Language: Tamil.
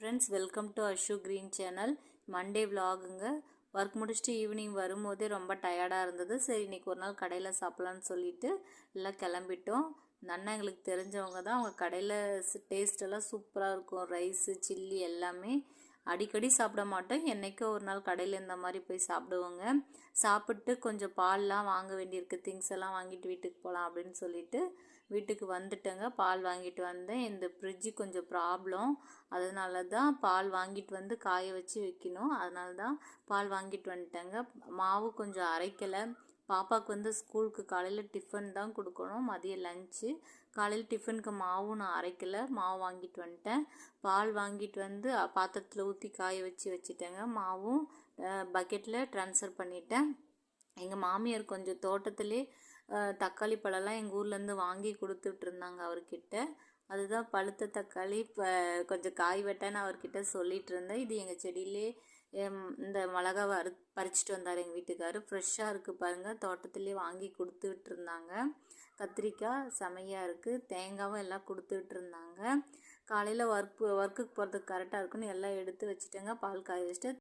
Friends, welcome to Ashu green channel. Monday விலாகுங்க. ஒர்க் முடிச்சுட்டு ஈவினிங் வரும்போதே ரொம்ப டயர்டாக இருந்தது. சரி, இன்றைக்கி ஒரு நாள் கடையில் சாப்பிட்லான்னு சொல்லிட்டு எல்லாம் கிளம்பிட்டோம். இந்த அண்ணா எங்களுக்கு தெரிஞ்சவங்க தான். அவங்க கடையில் டேஸ்டெல்லாம் சூப்பராக இருக்கும். ரைஸு, சில்லி எல்லாமே. அடிக்கடி சாப்பிட மாட்டோம், என்றைக்கோ ஒரு நாள் கடையில் இந்த மாதிரி போய் சாப்பிடுவோங்க. சாப்பிட்டு கொஞ்சம் பால்லாம் வாங்க வேண்டியிருக்கு, திங்ஸ் எல்லாம் வாங்கிட்டு வீட்டுக்கு போகலாம் அப்படின்னு சொல்லிட்டு வீட்டுக்கு வந்துட்டேங்க. பால் வாங்கிட்டு வந்தேன். இந்த ஃப்ரிட்ஜு கொஞ்சம் ப்ராப்ளம், அதனால தான் பால் வாங்கிட்டு வந்து காய வச்சு வைக்கணும். அதனால தான் பால் வாங்கிட்டு வந்துட்டேங்க. மாவு கொஞ்சம் அரைக்கலை. பாப்பாவுக்கு வந்து ஸ்கூலுக்கு காலையில் டிஃபன் தான் கொடுக்கணும், மதியம் லஞ்சு. காலையில் டிஃபனுக்கு மாவும் நான் அரைக்கலை, மாவு வாங்கிட்டு வந்துட்டேன். பால் வாங்கிட்டு வந்து பாத்திரத்தில் ஊற்றி காய வச்சு வச்சுட்டேங்க. மாவும் பக்கெட்டில் ட்ரான்ஸ்ஃபர் பண்ணிட்டேன். எங்கள் மாமியார் கொஞ்சம் தோட்டத்திலே தக்காளி பழம்லாம் எங்கள் ஊர்லேருந்து வாங்கி கொடுத்துட்ருந்தாங்க அவர்கிட்ட. அதுதான் பழுத்த தக்காளி கொஞ்சம் காய் வெட்டான்னு அவர்கிட்ட சொல்லிகிட்டு இருந்தேன். இது எங்கள் செடியிலே இந்த மிளகாவை பறிச்சுட்டு வந்தார் எங்கள் வீட்டுக்காரர். ஃப்ரெஷ்ஷாக இருக்குது பாருங்கள், தோட்டத்திலே வாங்கி கொடுத்துட்டு இருந்தாங்க. கத்திரிக்காய் செமையாக இருக்குது, தேங்காவும் எல்லாம் கொடுத்துட்டு இருந்தாங்க. காலையில் ஒர்க்குக்கு போகிறதுக்கு கரெக்டாக இருக்குன்னு எல்லாம் எடுத்து வச்சுட்டேங்க. பால் காய வச்சுட்டு